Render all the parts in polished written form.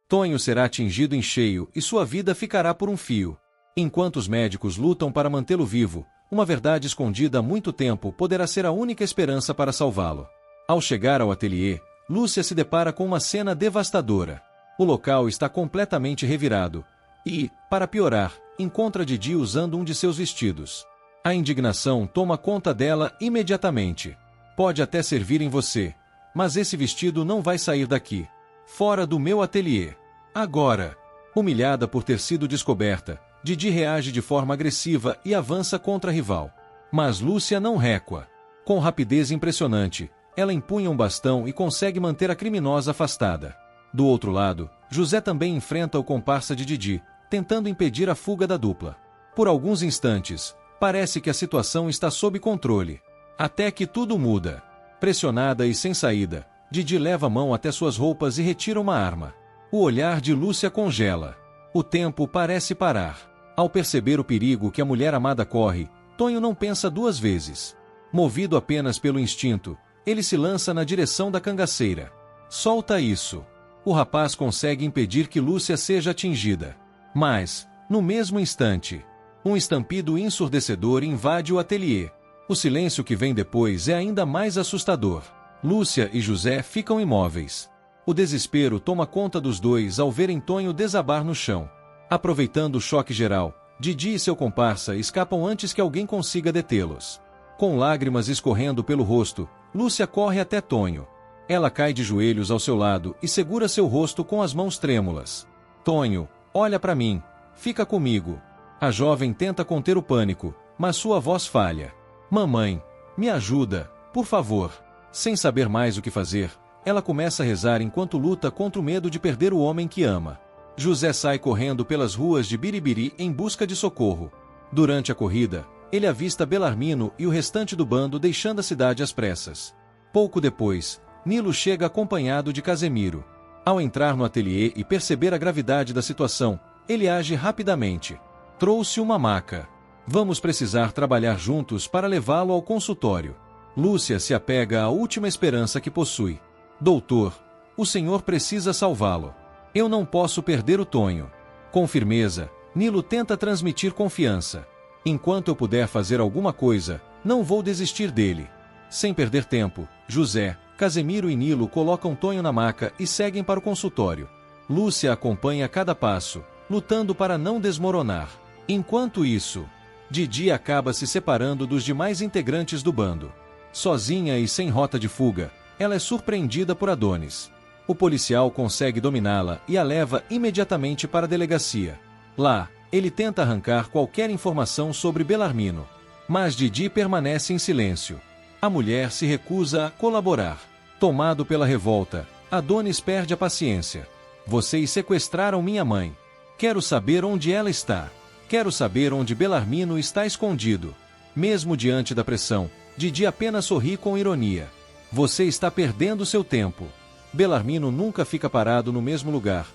Tonho será atingido em cheio e sua vida ficará por um fio. Enquanto os médicos lutam para mantê-lo vivo, uma verdade escondida há muito tempo poderá ser a única esperança para salvá-lo. Ao chegar ao ateliê, Lúcia se depara com uma cena devastadora. O local está completamente revirado e, para piorar, encontra Didi usando um de seus vestidos. A indignação toma conta dela imediatamente. Pode até servir em você, mas esse vestido não vai sair daqui. Fora do meu ateliê. Agora. Humilhada por ter sido descoberta, Didi reage de forma agressiva e avança contra a rival. Mas Lúcia não recua. Com rapidez impressionante, ela empunha um bastão e consegue manter a criminosa afastada. Do outro lado, José também enfrenta o comparsa de Didi, tentando impedir a fuga da dupla. Por alguns instantes, parece que a situação está sob controle. Até que tudo muda. Pressionada e sem saída, Didi leva a mão até suas roupas e retira uma arma. O olhar de Lúcia congela. O tempo parece parar. Ao perceber o perigo que a mulher amada corre, Tonho não pensa duas vezes. Movido apenas pelo instinto, ele se lança na direção da cangaceira. Solta isso. O rapaz consegue impedir que Lúcia seja atingida. Mas, no mesmo instante, um estampido ensurdecedor invade o ateliê. O silêncio que vem depois é ainda mais assustador. Lúcia e José ficam imóveis. O desespero toma conta dos dois ao verem Tonho desabar no chão. Aproveitando o choque geral, Didi e seu comparsa escapam antes que alguém consiga detê-los. Com lágrimas escorrendo pelo rosto, Lúcia corre até Tonho. Ela cai de joelhos ao seu lado e segura seu rosto com as mãos trêmulas. Tonho, olha para mim. Fica comigo. A jovem tenta conter o pânico, mas sua voz falha. Mamãe, me ajuda, por favor. Sem saber mais o que fazer, ela começa a rezar enquanto luta contra o medo de perder o homem que ama. José sai correndo pelas ruas de Biribiri em busca de socorro. Durante a corrida, ele avista Belarmino e o restante do bando deixando a cidade às pressas. Pouco depois, Nilo chega acompanhado de Casemiro. Ao entrar no ateliê e perceber a gravidade da situação, ele age rapidamente. Trouxe uma maca. Vamos precisar trabalhar juntos para levá-lo ao consultório. Lúcia se apega à última esperança que possui. Doutor, o senhor precisa salvá-lo. Eu não posso perder o Tonho. Com firmeza, Nilo tenta transmitir confiança. Enquanto eu puder fazer alguma coisa, não vou desistir dele. Sem perder tempo, José, Casemiro e Nilo colocam Tonho na maca e seguem para o consultório. Lúcia acompanha cada passo, lutando para não desmoronar. Enquanto isso, Didi acaba se separando dos demais integrantes do bando. Sozinha e sem rota de fuga, ela é surpreendida por Adonis. O policial consegue dominá-la e a leva imediatamente para a delegacia. Lá, ele tenta arrancar qualquer informação sobre Belarmino. Mas Didi permanece em silêncio. A mulher se recusa a colaborar. Tomado pela revolta, Adonis perde a paciência. Vocês sequestraram minha mãe. Quero saber onde ela está. Quero saber onde Belarmino está escondido. Mesmo diante da pressão, Didi apenas sorri com ironia. Você está perdendo seu tempo. Belarmino nunca fica parado no mesmo lugar,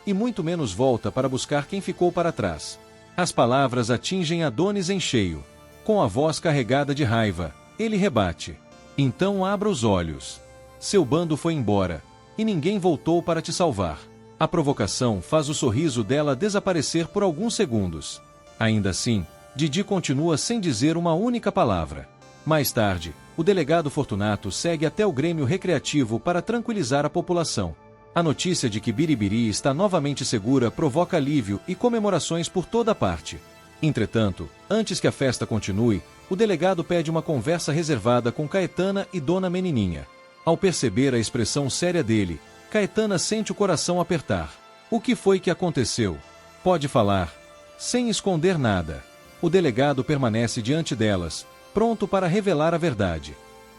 e muito menos volta para buscar quem ficou para trás. As palavras atingem Adonis em cheio. Com a voz carregada de raiva, ele rebate. Então abra os olhos. Seu bando foi embora, e ninguém voltou para te salvar. A provocação faz o sorriso dela desaparecer por alguns segundos. Ainda assim, Didi continua sem dizer uma única palavra. Mais tarde, o delegado Fortunato segue até o Grêmio Recreativo para tranquilizar a população. A notícia de que Biribiri está novamente segura provoca alívio e comemorações por toda parte. Entretanto, antes que a festa continue, o delegado pede uma conversa reservada com Caetana e Dona Menininha. Ao perceber a expressão séria dele, Caetana sente o coração apertar. O que foi que aconteceu? Pode falar. Sem esconder nada. O delegado permanece diante delas, pronto para revelar a verdade.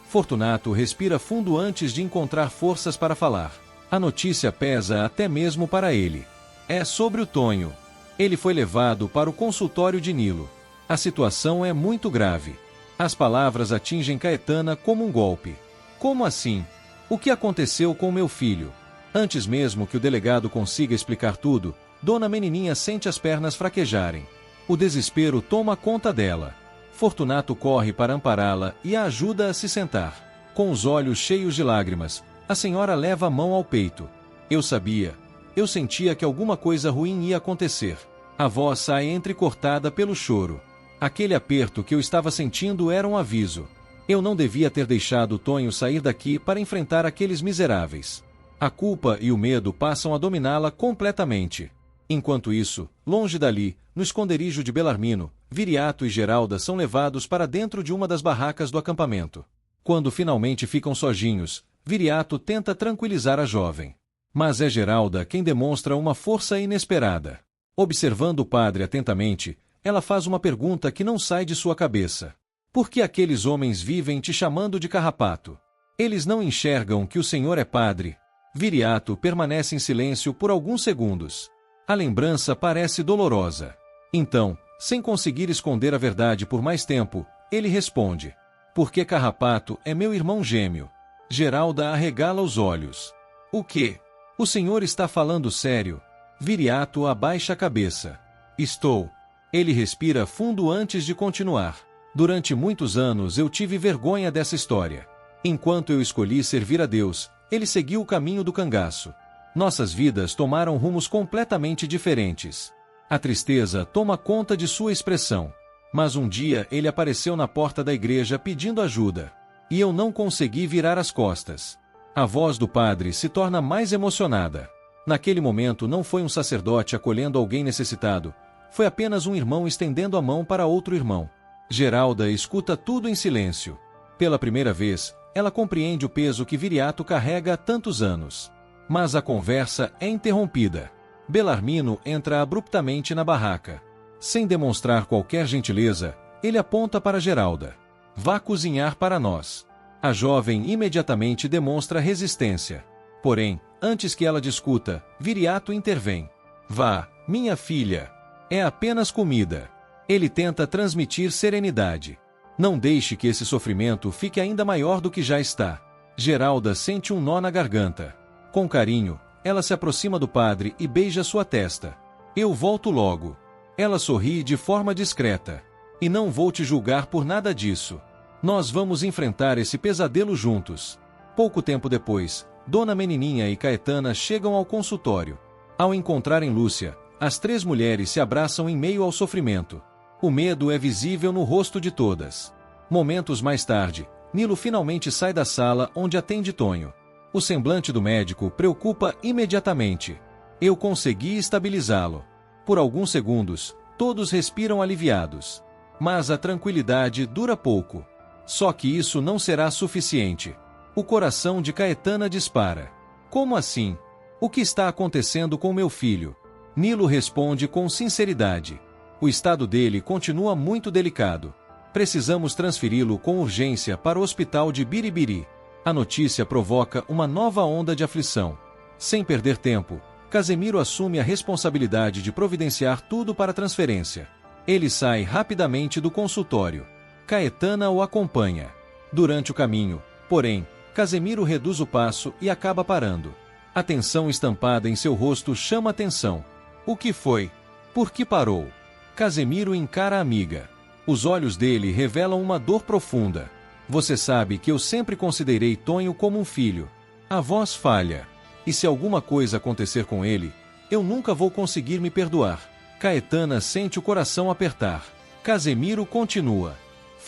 Fortunato respira fundo antes de encontrar forças para falar. A notícia pesa até mesmo para ele. É sobre o Tonho. Ele foi levado para o consultório de Nilo. A situação é muito grave. As palavras atingem Caetana como um golpe. Como assim? O que aconteceu com meu filho? Antes mesmo que o delegado consiga explicar tudo, Dona Menininha sente as pernas fraquejarem. O desespero toma conta dela. Fortunato corre para ampará-la e a ajuda a se sentar. Com os olhos cheios de lágrimas, a senhora leva a mão ao peito. Eu Eu sentia que alguma coisa ruim ia acontecer. A voz sai entrecortada pelo choro. Aquele aperto que eu estava sentindo era um aviso. Eu não devia ter deixado Tonho sair daqui para enfrentar aqueles miseráveis. A culpa e o medo passam a dominá-la completamente. Enquanto isso, longe dali, no esconderijo de Belarmino, Viriato e Geralda são levados para dentro de uma das barracas do acampamento. Quando finalmente ficam sozinhos, Viriato tenta tranquilizar a jovem. Mas é Geralda quem demonstra uma força inesperada. Observando o padre atentamente, ela faz uma pergunta que não sai de sua cabeça. Por que aqueles homens vivem te chamando de carrapato? Eles não enxergam que o Senhor é padre. Viriato permanece em silêncio por alguns segundos. A lembrança parece dolorosa. Então, sem conseguir esconder a verdade por mais tempo, ele responde: porque Carrapato é meu irmão gêmeo. Geralda arregala os olhos. O quê? O senhor está falando sério? Viriato abaixa a cabeça. Estou. Ele respira fundo antes de continuar. Durante muitos anos eu tive vergonha dessa história. Enquanto eu escolhi servir a Deus, ele seguiu o caminho do cangaço. Nossas vidas tomaram rumos completamente diferentes. A tristeza toma conta de sua expressão. Mas um dia ele apareceu na porta da igreja pedindo ajuda. E eu não consegui virar as costas. A voz do padre se torna mais emocionada. Naquele momento não foi um sacerdote acolhendo alguém necessitado. Foi apenas um irmão estendendo a mão para outro irmão. Geralda escuta tudo em silêncio. Pela primeira vez, ela compreende o peso que Viriato carrega há tantos anos. Mas a conversa é interrompida. Belarmino entra abruptamente na barraca. Sem demonstrar qualquer gentileza, ele aponta para Geralda. Vá cozinhar para nós. A jovem imediatamente demonstra resistência. Porém, antes que ela discuta, Viriato intervém. Vá, minha filha. É apenas comida. Ele tenta transmitir serenidade. Não deixe que esse sofrimento fique ainda maior do que já está. Geralda sente um nó na garganta. Com carinho, ela se aproxima do padre e beija sua testa. Eu volto logo. Ela sorri de forma discreta. E não vou te julgar por nada disso. Nós vamos enfrentar esse pesadelo juntos. Pouco tempo depois, Dona Menininha e Caetana chegam ao consultório. Ao encontrarem Lúcia, as três mulheres se abraçam em meio ao sofrimento. O medo é visível no rosto de todas. Momentos mais tarde, Nilo finalmente sai da sala onde atende Tonho. O semblante do médico preocupa imediatamente. Eu consegui estabilizá-lo. Por alguns segundos, todos respiram aliviados. Mas a tranquilidade dura pouco. Só que isso não será suficiente. O coração de Caetana dispara. Como assim? O que está acontecendo com meu filho? Nilo responde com sinceridade. O estado dele continua muito delicado. Precisamos transferi-lo com urgência para o hospital de Biribiri. A notícia provoca uma nova onda de aflição. Sem perder tempo, Casemiro assume a responsabilidade de providenciar tudo para a transferência. Ele sai rapidamente do consultório. Caetana o acompanha. Durante o caminho, porém, Casemiro reduz o passo e acaba parando. A tensão estampada em seu rosto chama atenção. O que foi? Por que parou? Casemiro encara a amiga. Os olhos dele revelam uma dor profunda. Você sabe que eu sempre considerei Tonho como um filho. A voz falha. E se alguma coisa acontecer com ele, eu nunca vou conseguir me perdoar. Caetana sente o coração apertar. Casemiro continua.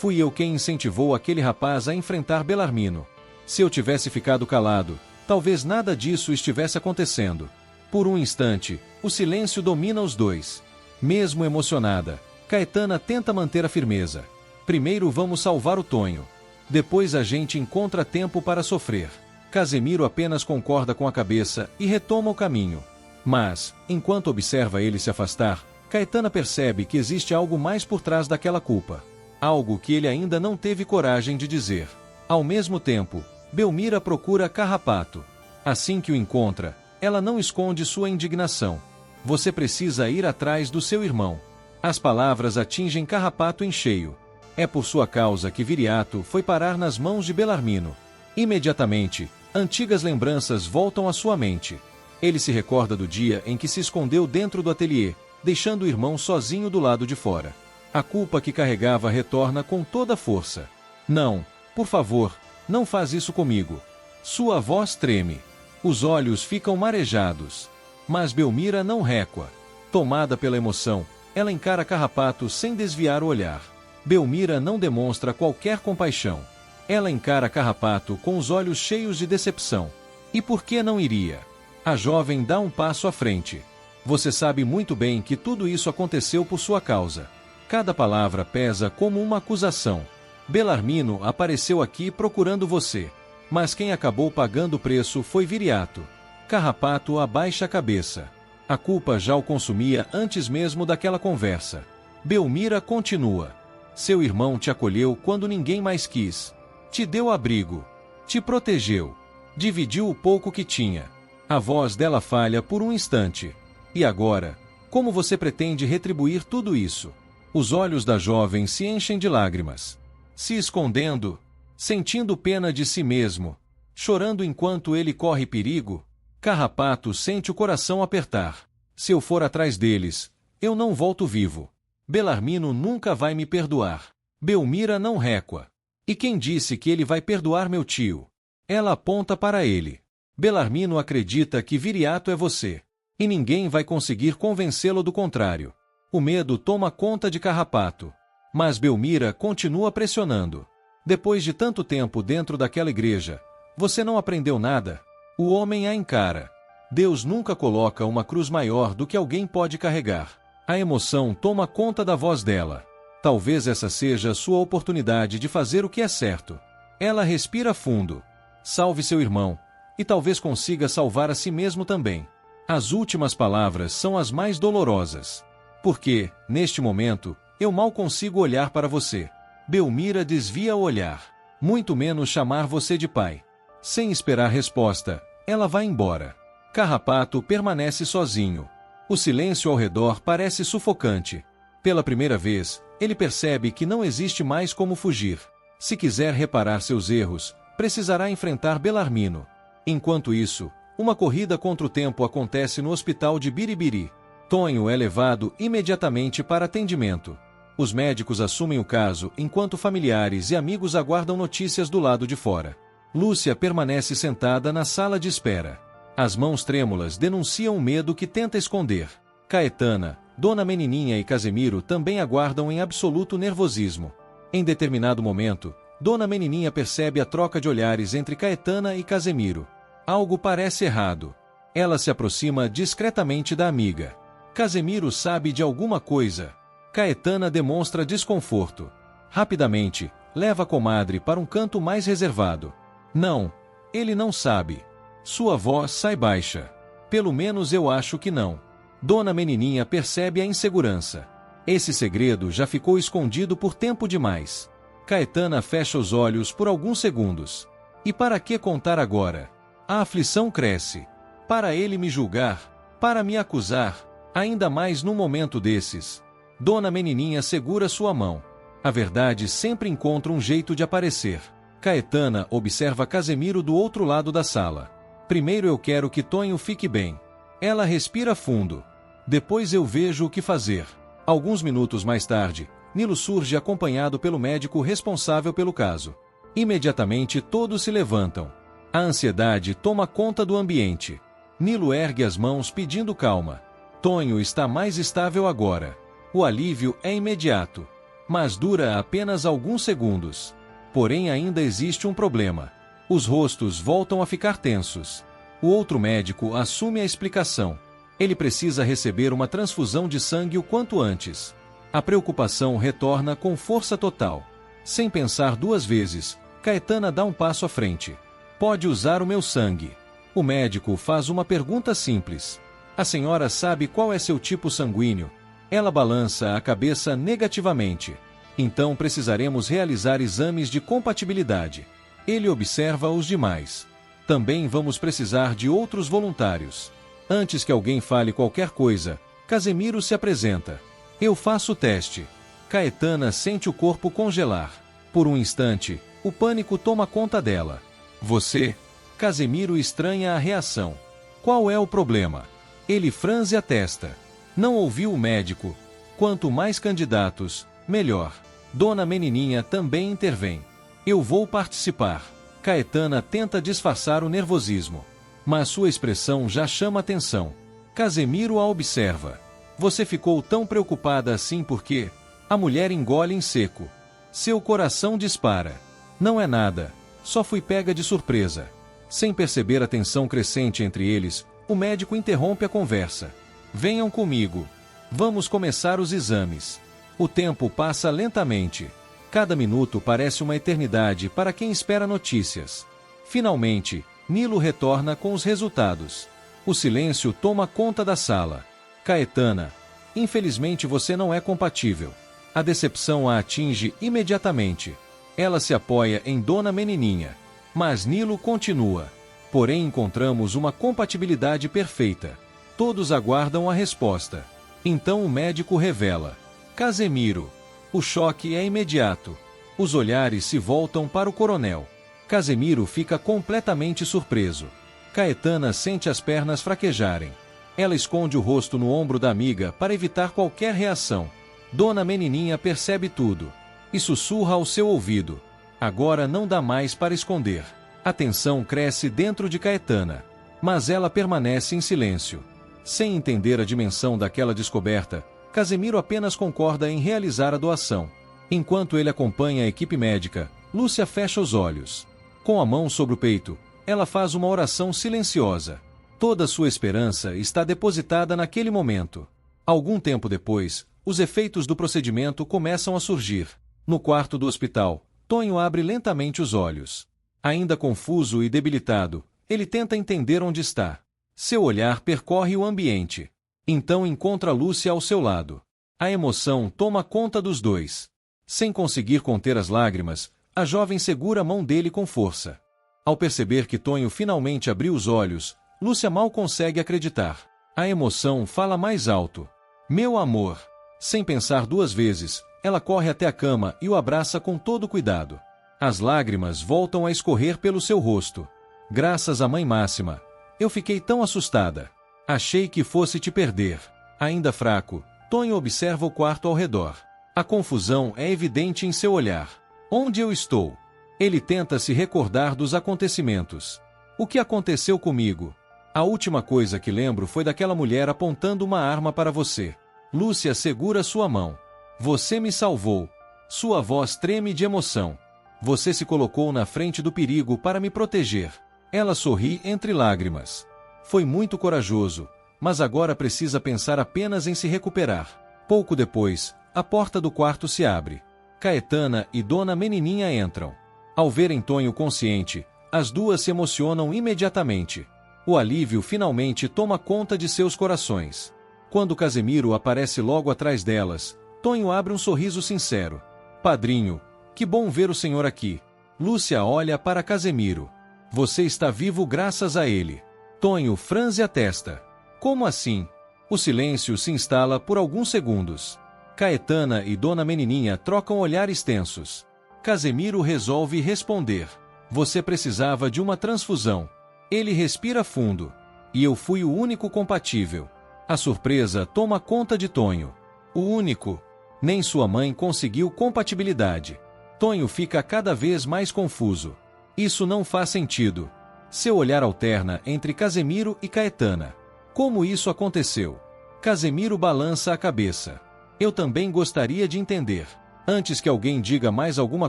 Fui eu quem incentivou aquele rapaz a enfrentar Belarmino. Se eu tivesse ficado calado, talvez nada disso estivesse acontecendo. Por um instante, o silêncio domina os dois. Mesmo emocionada, Caetana tenta manter a firmeza. Primeiro vamos salvar o Tonho. Depois a gente encontra tempo para sofrer. Casemiro apenas concorda com a cabeça e retoma o caminho. Mas, enquanto observa ele se afastar, Caetana percebe que existe algo mais por trás daquela culpa. Algo que ele ainda não teve coragem de dizer. Ao mesmo tempo, Belmira procura Carrapato. Assim que o encontra, ela não esconde sua indignação. Você precisa ir atrás do seu irmão. As palavras atingem Carrapato em cheio. É por sua causa que Viriato foi parar nas mãos de Belarmino. Imediatamente, antigas lembranças voltam à sua mente. Ele se recorda do dia em que se escondeu dentro do ateliê, deixando o irmão sozinho do lado de fora. A culpa que carregava retorna com toda a força. Não, por favor, não faz isso comigo. Sua voz treme. Os olhos ficam marejados. Mas Belmira não recua. Tomada pela emoção, ela encara Carrapato sem desviar o olhar. Belmira não demonstra qualquer compaixão. Ela encara Carrapato com os olhos cheios de decepção. E por que não iria? A jovem dá um passo à frente. Você sabe muito bem que tudo isso aconteceu por sua causa. Cada palavra pesa como uma acusação. Belarmino apareceu aqui procurando você. Mas quem acabou pagando o preço foi Viriato. Carrapato abaixa a cabeça. A culpa já o consumia antes mesmo daquela conversa. Belmira continua. Seu irmão te acolheu quando ninguém mais quis. Te deu abrigo. Te protegeu. Dividiu o pouco que tinha. A voz dela falha por um instante. E agora, como você pretende retribuir tudo isso? Os olhos da jovem se enchem de lágrimas. Se escondendo, sentindo pena de si mesmo, chorando enquanto ele corre perigo, Carrapato sente o coração apertar. Se eu for atrás deles, eu não volto vivo. Belarmino nunca vai me perdoar. Belmira não recua. E quem disse que ele vai perdoar meu tio? Ela aponta para ele. Belarmino acredita que Viriato é você. E ninguém vai conseguir convencê-lo do contrário. O medo toma conta de Carrapato. Mas Belmira continua pressionando. Depois de tanto tempo dentro daquela igreja, você não aprendeu nada? O homem a encara. Deus nunca coloca uma cruz maior do que alguém pode carregar. A emoção toma conta da voz dela. Talvez essa seja sua oportunidade de fazer o que é certo. Ela respira fundo. Salve seu irmão. E talvez consiga salvar a si mesmo também. As últimas palavras são as mais dolorosas. Porque, neste momento, eu mal consigo olhar para você. Belmira desvia o olhar. Muito menos chamar você de pai. Sem esperar resposta, ela vai embora. Carrapato permanece sozinho. O silêncio ao redor parece sufocante. Pela primeira vez, ele percebe que não existe mais como fugir. Se quiser reparar seus erros, precisará enfrentar Belarmino. Enquanto isso, uma corrida contra o tempo acontece no hospital de Biribiri. Tonho é levado imediatamente para atendimento. Os médicos assumem o caso enquanto familiares e amigos aguardam notícias do lado de fora. Lúcia permanece sentada na sala de espera. As mãos trêmulas denunciam o medo que tenta esconder. Caetana, Dona Menininha e Casemiro também aguardam em absoluto nervosismo. Em determinado momento, Dona Menininha percebe a troca de olhares entre Caetana e Casemiro. Algo parece errado. Ela se aproxima discretamente da amiga. Casemiro sabe de alguma coisa. Caetana demonstra desconforto. Rapidamente, leva a comadre para um canto mais reservado. Não, ele não sabe. Sua voz sai baixa. Pelo menos eu acho que não. Dona Menininha percebe a insegurança. Esse segredo já ficou escondido por tempo demais. Caetana fecha os olhos por alguns segundos. E para que contar agora? A aflição cresce. Para ele me julgar, para me acusar, ainda mais num momento desses. Dona Menininha segura sua mão. A verdade sempre encontra um jeito de aparecer. Caetana observa Casemiro do outro lado da sala. Primeiro eu quero que Tonho fique bem. Ela respira fundo. Depois eu vejo o que fazer. Alguns minutos mais tarde, Nilo surge acompanhado pelo médico responsável pelo caso. Imediatamente todos se levantam. A ansiedade toma conta do ambiente. Nilo ergue as mãos pedindo calma. Tonho está mais estável agora. O alívio é imediato. Mas dura apenas alguns segundos. Porém ainda existe um problema. Os rostos voltam a ficar tensos. O outro médico assume a explicação. Ele precisa receber uma transfusão de sangue o quanto antes. A preocupação retorna com força total. Sem pensar duas vezes, Caetana dá um passo à frente. Pode usar o meu sangue. O médico faz uma pergunta simples. A senhora sabe qual é seu tipo sanguíneo? Ela balança a cabeça negativamente. Então precisaremos realizar exames de compatibilidade. Ele observa os demais. Também vamos precisar de outros voluntários. Antes que alguém fale qualquer coisa, Casemiro se apresenta. Eu faço o teste. Caetana sente o corpo congelar. Por um instante, o pânico toma conta dela. Você? Casemiro estranha a reação. Qual é o problema? Ele franze a testa. Não ouviu o médico. Quanto mais candidatos, melhor. Dona Menininha também intervém. Eu vou participar. Caetana tenta disfarçar o nervosismo. Mas sua expressão já chama atenção. Casemiro a observa. Você ficou tão preocupada assim porque... A mulher engole em seco. Seu coração dispara. Não é nada. Só fui pega de surpresa. Sem perceber a tensão crescente entre eles, o médico interrompe a conversa. Venham comigo. Vamos começar os exames. O tempo passa lentamente. Cada minuto parece uma eternidade para quem espera notícias. Finalmente, Nilo retorna com os resultados. O silêncio toma conta da sala. Caetana, infelizmente você não é compatível. A decepção a atinge imediatamente. Ela se apoia em Dona Menininha. Mas Nilo continua. Porém encontramos uma compatibilidade perfeita. Todos aguardam a resposta. Então o médico revela. Casemiro. O choque é imediato. Os olhares se voltam para o coronel. Casemiro fica completamente surpreso. Caetana sente as pernas fraquejarem. Ela esconde o rosto no ombro da amiga para evitar qualquer reação. Dona Menininha percebe tudo e sussurra ao seu ouvido. Agora não dá mais para esconder. A tensão cresce dentro de Caetana, mas ela permanece em silêncio. Sem entender a dimensão daquela descoberta, Casemiro apenas concorda em realizar a doação. Enquanto ele acompanha a equipe médica, Lúcia fecha os olhos. Com a mão sobre o peito, ela faz uma oração silenciosa. Toda sua esperança está depositada naquele momento. Algum tempo depois, os efeitos do procedimento começam a surgir. No quarto do hospital, Tonho abre lentamente os olhos. Ainda confuso e debilitado, ele tenta entender onde está. Seu olhar percorre o ambiente. Então encontra Lúcia ao seu lado. A emoção toma conta dos dois. Sem conseguir conter as lágrimas, a jovem segura a mão dele com força. Ao perceber que Tonho finalmente abriu os olhos, Lúcia mal consegue acreditar. A emoção fala mais alto. Meu amor! Sem pensar duas vezes, ela corre até a cama e o abraça com todo cuidado. As lágrimas voltam a escorrer pelo seu rosto. Graças à Mãe Máxima. Eu fiquei tão assustada. Achei que fosse te perder. Ainda fraco, Tonho observa o quarto ao redor. A confusão é evidente em seu olhar. Onde eu estou? Ele tenta se recordar dos acontecimentos. O que aconteceu comigo? A última coisa que lembro foi daquela mulher apontando uma arma para você. Lúcia segura sua mão. Você me salvou. Sua voz treme de emoção. Você se colocou na frente do perigo para me proteger. Ela sorri entre lágrimas. Foi muito corajoso, mas agora precisa pensar apenas em se recuperar. Pouco depois, a porta do quarto se abre. Caetana e Dona Menininha entram. Ao verem Tonho consciente, as duas se emocionam imediatamente. O alívio finalmente toma conta de seus corações. Quando Casemiro aparece logo atrás delas, Tonho abre um sorriso sincero. Padrinho, que bom ver o senhor aqui. Lúcia olha para Casemiro. Você está vivo graças a ele. Tonho franze a testa. Como assim? O silêncio se instala por alguns segundos. Caetana e Dona Menininha trocam olhares tensos. Casemiro resolve responder. Você precisava de uma transfusão. Ele respira fundo. E eu fui o único compatível. A surpresa toma conta de Tonho. O único. Nem sua mãe conseguiu compatibilidade. Tonho fica cada vez mais confuso. Isso não faz sentido. Seu olhar alterna entre Casemiro e Caetana. Como isso aconteceu? Casemiro balança a cabeça. Eu também gostaria de entender. Antes que alguém diga mais alguma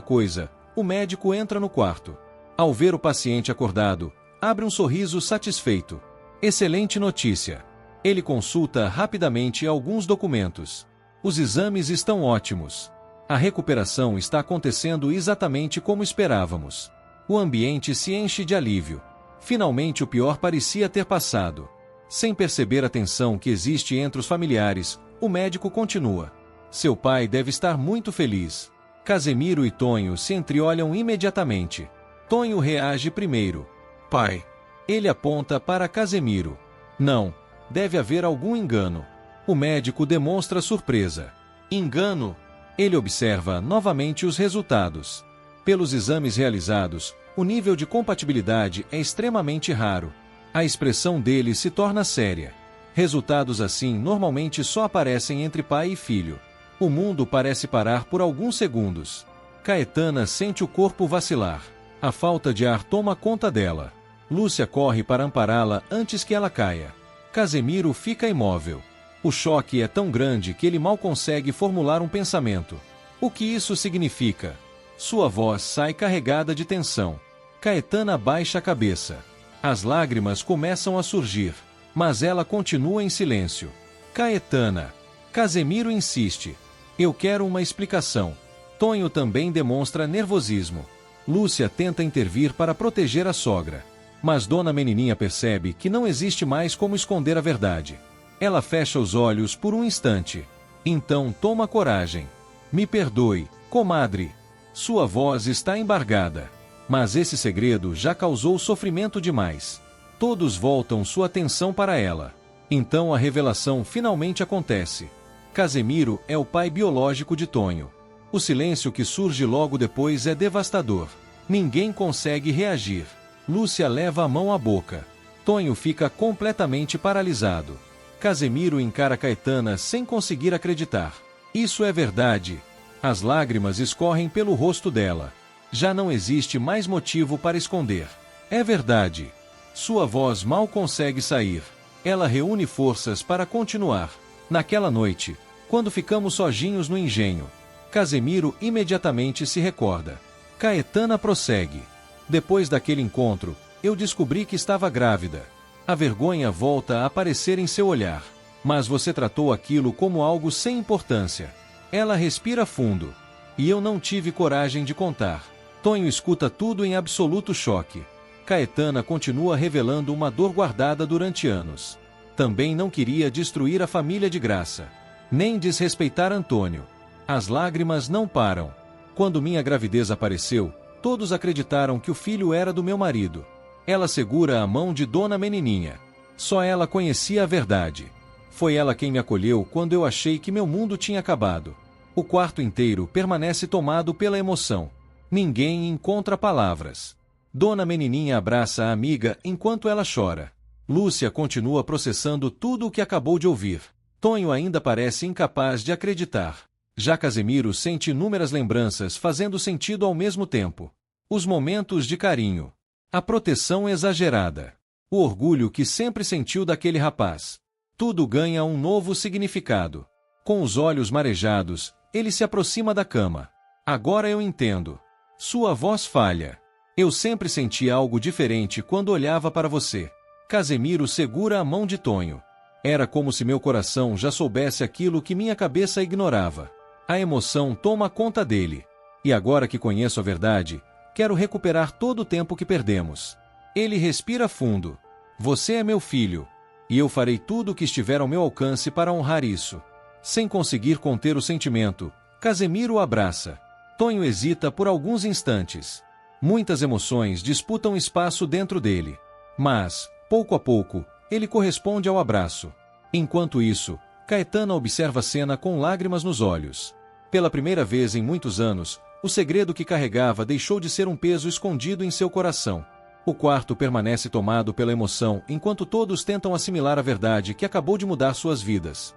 coisa, o médico entra no quarto. Ao ver o paciente acordado, abre um sorriso satisfeito. Excelente notícia. Ele consulta rapidamente alguns documentos. Os exames estão ótimos. A recuperação está acontecendo exatamente como esperávamos. O ambiente se enche de alívio. Finalmente o pior parecia ter passado. Sem perceber a tensão que existe entre os familiares, o médico continua. Seu pai deve estar muito feliz. Casemiro e Tonho se entreolham imediatamente. Tonho reage primeiro. Pai. Ele aponta para Casemiro. Não. Deve haver algum engano. O médico demonstra surpresa. Engano? Ele observa novamente os resultados. Pelos exames realizados, o nível de compatibilidade é extremamente raro. A expressão dele se torna séria. Resultados assim normalmente só aparecem entre pai e filho. O mundo parece parar por alguns segundos. Caetana sente o corpo vacilar. A falta de ar toma conta dela. Lúcia corre para ampará-la antes que ela caia. Casemiro fica imóvel. O choque é tão grande que ele mal consegue formular um pensamento. O que isso significa? Sua voz sai carregada de tensão. Caetana baixa a cabeça. As lágrimas começam a surgir, mas ela continua em silêncio. Caetana. Casemiro insiste. Eu quero uma explicação. Tonho também demonstra nervosismo. Lúcia tenta intervir para proteger a sogra. Mas Dona Menininha percebe que não existe mais como esconder a verdade. Ela fecha os olhos por um instante. Então toma coragem. Me perdoe, comadre. Sua voz está embargada. Mas esse segredo já causou sofrimento demais. Todos voltam sua atenção para ela. Então a revelação finalmente acontece. Casemiro é o pai biológico de Tonho. O silêncio que surge logo depois é devastador. Ninguém consegue reagir. Lúcia leva a mão à boca. Tonho fica completamente paralisado. Casemiro encara Caetana sem conseguir acreditar. Isso é verdade. As lágrimas escorrem pelo rosto dela. Já não existe mais motivo para esconder. É verdade. Sua voz mal consegue sair. Ela reúne forças para continuar. Naquela noite, quando ficamos sozinhos no engenho, Casemiro imediatamente se recorda. Caetana prossegue. Depois daquele encontro, eu descobri que estava grávida. A vergonha volta a aparecer em seu olhar. Mas você tratou aquilo como algo sem importância. Ela respira fundo. E eu não tive coragem de contar. Tonho escuta tudo em absoluto choque. Caetana continua revelando uma dor guardada durante anos. Também não queria destruir a família de graça. Nem desrespeitar Antônio. As lágrimas não param. Quando minha gravidez apareceu, todos acreditaram que o filho era do meu marido. Ela segura a mão de Dona Menininha. Só ela conhecia a verdade. Foi ela quem me acolheu quando eu achei que meu mundo tinha acabado. O quarto inteiro permanece tomado pela emoção. Ninguém encontra palavras. Dona Menininha abraça a amiga enquanto ela chora. Lúcia continua processando tudo o que acabou de ouvir. Tonho ainda parece incapaz de acreditar. Já Casemiro sente inúmeras lembranças fazendo sentido ao mesmo tempo. Os momentos de carinho. A proteção exagerada. O orgulho que sempre sentiu daquele rapaz. Tudo ganha um novo significado. Com os olhos marejados, ele se aproxima da cama. Agora eu entendo. Sua voz falha. Eu sempre senti algo diferente quando olhava para você. Casemiro segura a mão de Tonho. Era como se meu coração já soubesse aquilo que minha cabeça ignorava. A emoção toma conta dele. E agora que conheço a verdade, quero recuperar todo o tempo que perdemos. Ele respira fundo. Você é meu filho. E eu farei tudo o que estiver ao meu alcance para honrar isso. Sem conseguir conter o sentimento, Casemiro o abraça. Tonho hesita por alguns instantes. Muitas emoções disputam espaço dentro dele. Mas, pouco a pouco, ele corresponde ao abraço. Enquanto isso, Caetana observa a cena com lágrimas nos olhos. Pela primeira vez em muitos anos, o segredo que carregava deixou de ser um peso escondido em seu coração. O quarto permanece tomado pela emoção enquanto todos tentam assimilar a verdade que acabou de mudar suas vidas.